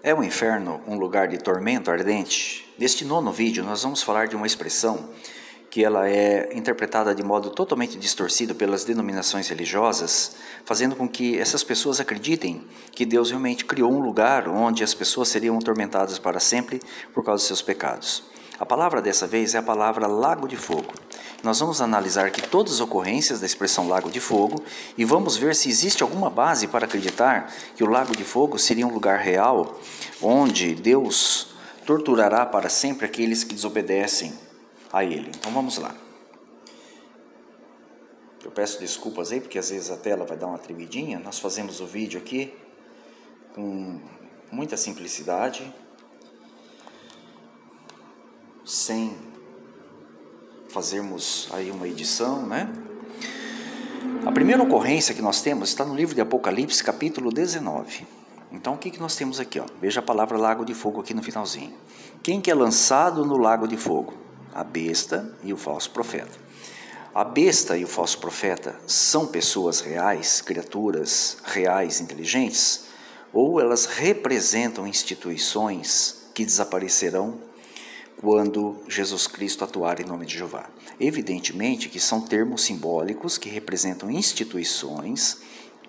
É o inferno um lugar de tormento ardente? Neste 9º vídeo nós vamos falar de uma expressão que ela é interpretada de modo totalmente distorcido pelas denominações religiosas, fazendo com que essas pessoas acreditem que Deus realmente criou um lugar onde as pessoas seriam atormentadas para sempre por causa dos seus pecados. A palavra dessa vez é a palavra lago de fogo. Nós vamos analisar aqui todas as ocorrências da expressão lago de fogo e vamos ver se existe alguma base para acreditar que o lago de fogo seria um lugar real onde Deus torturará para sempre aqueles que desobedecem a Ele. Então vamos lá. Eu peço desculpas aí porque às vezes a tela vai dar uma tremidinha. Nós fazemos o vídeo aqui com muita simplicidade, sem fazermos aí uma edição, né? A primeira ocorrência que nós temos está no livro de Apocalipse, capítulo 19. Então o que nós temos aqui? Veja a palavra lago de fogo aqui no finalzinho. Quem que é lançado no lago de fogo? A besta e o falso profeta. A besta e o falso profeta são pessoas reais, criaturas reais, inteligentes, ou elas representam instituições que desaparecerão quando Jesus Cristo atuar em nome de Jeová? Evidentemente que são termos simbólicos que representam instituições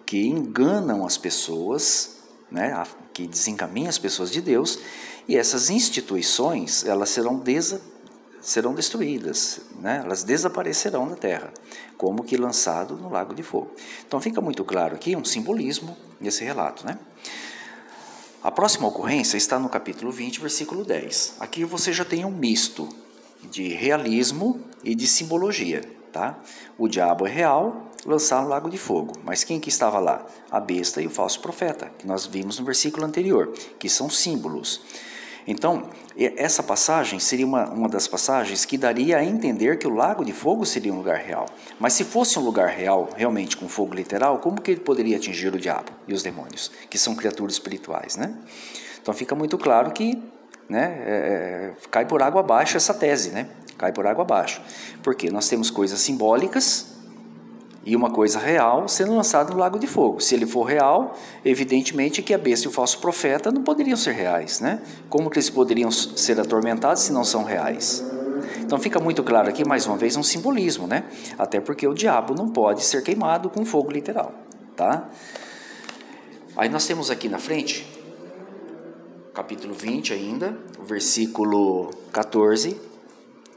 que enganam as pessoas, né, que desencaminham as pessoas de Deus, e essas instituições elas serão destruídas, né? Elas desaparecerão da terra, como que lançado no lago de fogo. Então fica muito claro aqui um simbolismo nesse relato, né? A próxima ocorrência está no capítulo 20, versículo 10. Aqui você já tem um misto de realismo e de simbologia, tá? O diabo é real, lançado no lago de fogo. Mas quem que estava lá? A besta e o falso profeta, que nós vimos no versículo anterior, que são símbolos. Então, essa passagem seria uma das passagens que daria a entender que o lago de fogo seria um lugar real. Mas se fosse um lugar real, realmente com fogo literal, como que ele poderia atingir o diabo e os demônios, que são criaturas espirituais, né? Então fica muito claro que, né, cai por água abaixo essa tese, né? Cai por água abaixo. Porque nós temos coisas simbólicas e uma coisa real sendo lançada no lago de fogo. Se ele for real, evidentemente que a besta e o falso profeta não poderiam ser reais, né? Como que eles poderiam ser atormentados se não são reais? Então fica muito claro aqui, mais uma vez, um simbolismo, né? Até porque o diabo não pode ser queimado com fogo literal, tá? Aí nós temos aqui na frente, capítulo 20 ainda, o versículo 14,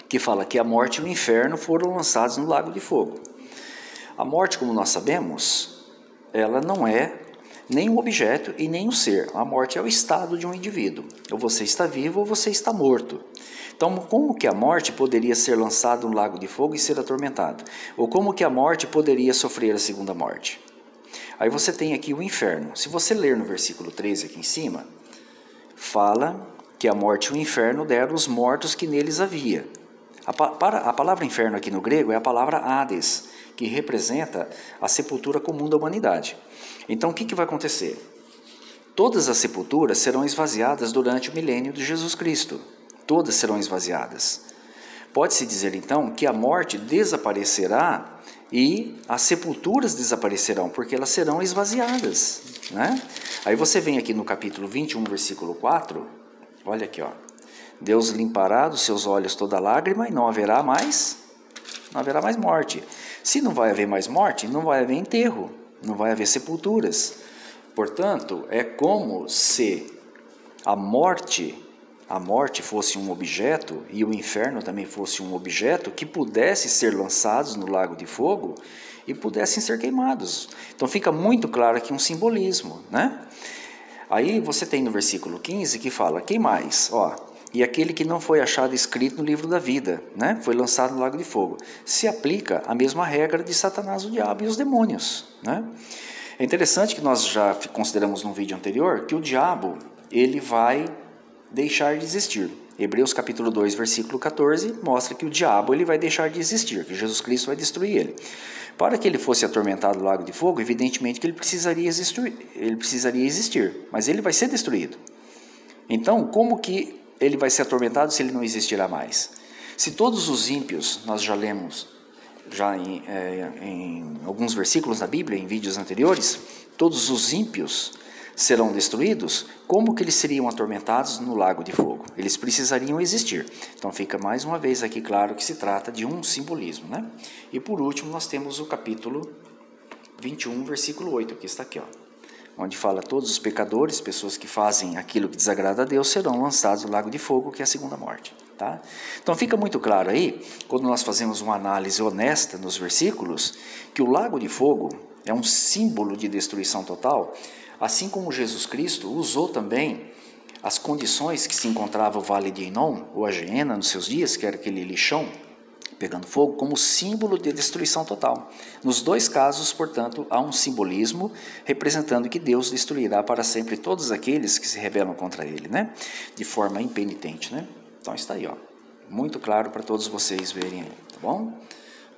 que fala que a morte e o inferno foram lançados no lago de fogo. A morte, como nós sabemos, ela não é nem um objeto e nem um ser. A morte é o estado de um indivíduo. Ou você está vivo ou você está morto. Então, como que a morte poderia ser lançada no lago de fogo e ser atormentado? Ou como que a morte poderia sofrer a segunda morte? Aí você tem aqui o inferno. Se você ler no versículo 13 aqui em cima, fala que a morte e o inferno deram os mortos que neles havia. A palavra inferno aqui no grego é a palavra Hades, que representa a sepultura comum da humanidade. Então o que vai acontecer? Todas as sepulturas serão esvaziadas durante o milênio de Jesus Cristo. Todas serão esvaziadas. Pode-se dizer então que a morte desaparecerá e as sepulturas desaparecerão, porque elas serão esvaziadas, né? Aí você vem aqui no capítulo 21, versículo 4, olha aqui, ó. Deus limpará dos seus olhos toda lágrima e não haverá mais morte. Se não vai haver mais morte, não vai haver enterro, não vai haver sepulturas. Portanto, é como se a morte fosse um objeto e o inferno também fosse um objeto que pudesse ser lançados no lago de fogo e pudessem ser queimados. Então fica muito claro aqui um simbolismo, né? Aí você tem no versículo 15 que fala, quem mais? E aquele que não foi achado escrito no livro da vida, né? Foi lançado no lago de fogo. Se aplica a mesma regra de Satanás, o diabo e os demônios, né? É interessante que nós já consideramos num vídeo anterior que o diabo, ele vai deixar de existir. Hebreus capítulo 2, versículo 14, mostra que o diabo ele vai deixar de existir, que Jesus Cristo vai destruir ele. Para que ele fosse atormentado no lago de fogo, evidentemente que ele precisaria existir, mas ele vai ser destruído. Então, como que ele vai ser atormentado se ele não existirá mais? Se todos os ímpios, nós já lemos em alguns versículos da Bíblia, em vídeos anteriores, todos os ímpios serão destruídos, como que eles seriam atormentados no lago de fogo? Eles precisariam existir. Então fica mais uma vez aqui claro que se trata de um simbolismo, né? E por último nós temos o capítulo 21, versículo 8, que está aqui, ó, onde fala: todos os pecadores, pessoas que fazem aquilo que desagrada a Deus, serão lançados no lago de fogo, que é a segunda morte. Tá? Então fica muito claro aí, quando nós fazemos uma análise honesta nos versículos, que o lago de fogo é um símbolo de destruição total, assim como Jesus Cristo usou também as condições que se encontrava o vale de Enom, ou a Geena nos seus dias, que era aquele lixão pegando fogo, como símbolo de destruição total. Nos dois casos, portanto, há um simbolismo representando que Deus destruirá para sempre todos aqueles que se rebelam contra Ele, né? De forma impenitente, né? Então está aí, ó, muito claro para todos vocês verem aí, tá bom?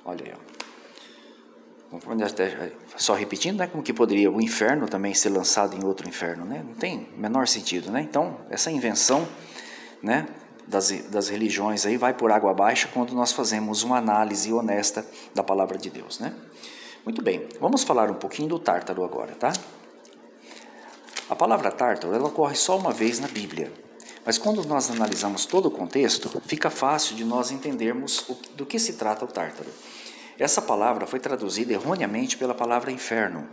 Olha aí, ó. Só repetindo, né? Como que poderia o inferno também ser lançado em outro inferno, né? Não tem menor sentido, né? Então, essa invenção, né, das religiões aí vai por água abaixo quando nós fazemos uma análise honesta da palavra de Deus, né? Muito bem, vamos falar um pouquinho do Tártaro agora, tá? A palavra Tártaro, ela ocorre só uma vez na Bíblia, mas quando nós analisamos todo o contexto, fica fácil de nós entendermos do que se trata o Tártaro. Essa palavra foi traduzida erroneamente pela palavra inferno,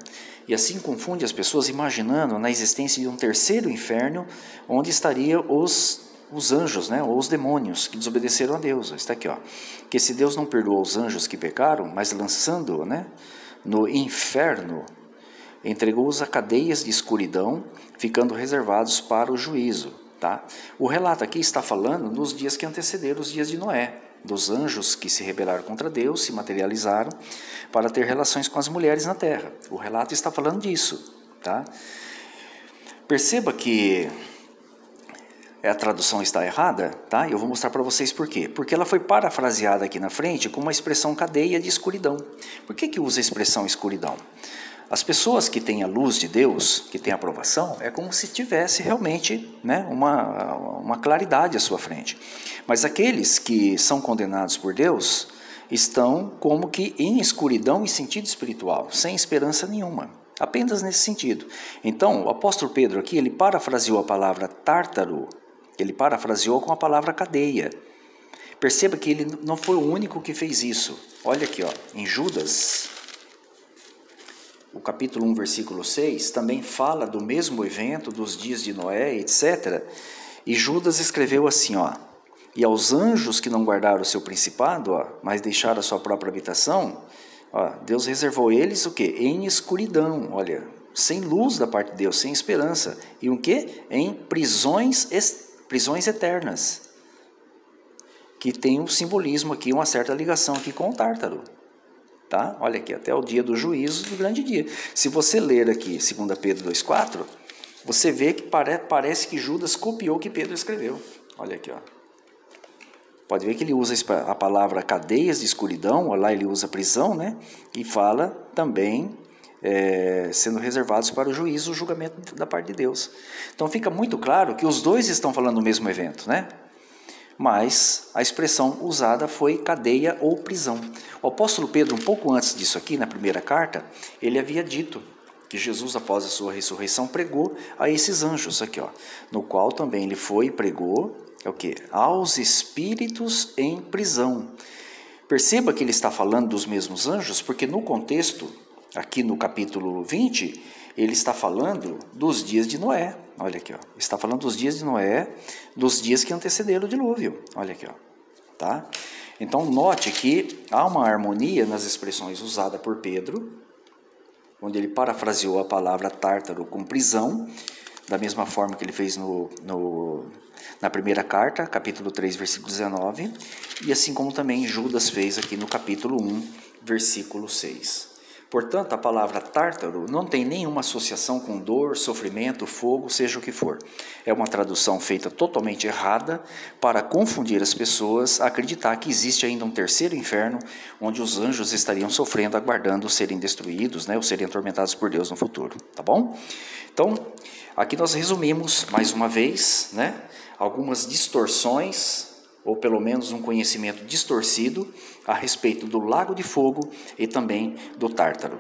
e assim confunde as pessoas imaginando na existência de um terceiro inferno, onde estariam os anjos, né, ou os demônios que desobedeceram a Deus. Está aqui, ó, que se Deus não perdoou os anjos que pecaram, mas lançando, né, no inferno, entregou-os a cadeias de escuridão, ficando reservados para o juízo. Tá? O relato aqui está falando dos dias que antecederam os dias de Noé, dos anjos que se rebelaram contra Deus, se materializaram para ter relações com as mulheres na terra. O relato está falando disso. Tá? Perceba que a tradução está errada, tá? Eu vou mostrar para vocês por quê. Porque ela foi parafraseada aqui na frente com uma expressão cadeia de escuridão. Por que usa a expressão escuridão? As pessoas que têm a luz de Deus, que têm a aprovação, é como se tivesse realmente, né, uma claridade à sua frente. Mas aqueles que são condenados por Deus estão como que em escuridão em sentido espiritual, sem esperança nenhuma. Apenas nesse sentido. Então, o apóstolo Pedro aqui, ele parafraseou a palavra tártaro, ele parafraseou com a palavra cadeia. Perceba que ele não foi o único que fez isso. Olha aqui, ó, em Judas, o capítulo 1, versículo 6, também fala do mesmo evento, dos dias de Noé, etc. E Judas escreveu assim, ó: e aos anjos que não guardaram o seu principado, ó, mas deixaram a sua própria habitação, ó, Deus reservou eles o quê? Em escuridão, olha, sem luz da parte de Deus, sem esperança. E o quê? Em prisões eternas, que tem um simbolismo aqui, uma certa ligação aqui com o Tártaro. Tá? Olha aqui, até o dia do juízo, do grande dia. Se você ler aqui 2 Pedro 2,4, você vê que parece que Judas copiou o que Pedro escreveu. Olha aqui, ó. Pode ver que ele usa a palavra cadeias de escuridão, lá ele usa prisão, né? E fala também sendo reservados para o juízo, o julgamento da parte de Deus. Então fica muito claro que os dois estão falando do mesmo evento, né? Mas a expressão usada foi cadeia ou prisão. O apóstolo Pedro, um pouco antes disso aqui, na primeira carta, ele havia dito que Jesus, após a sua ressurreição, pregou a esses anjos aqui, ó, no qual também ele foi e pregou, é o quê? Aos espíritos em prisão. Perceba que ele está falando dos mesmos anjos, porque no contexto, aqui no capítulo 20, ele está falando dos dias de Noé. Olha aqui, ó. Está falando dos dias de Noé, dos dias que antecederam o dilúvio. Olha aqui, ó. Tá? Então, note que há uma harmonia nas expressões usadas por Pedro, onde ele parafraseou a palavra tártaro com prisão, da mesma forma que ele fez na primeira carta, capítulo 3, versículo 19, e assim como também Judas fez aqui no capítulo 1, versículo 6. Portanto, a palavra tártaro não tem nenhuma associação com dor, sofrimento, fogo, seja o que for. É uma tradução feita totalmente errada para confundir as pessoas a acreditar que existe ainda um terceiro inferno, onde os anjos estariam sofrendo, aguardando serem destruídos, né, ou serem atormentados por Deus no futuro. Tá bom? Então, aqui nós resumimos, mais uma vez, né, algumas distorções, ou pelo menos um conhecimento distorcido a respeito do lago de fogo e também do Tártaro.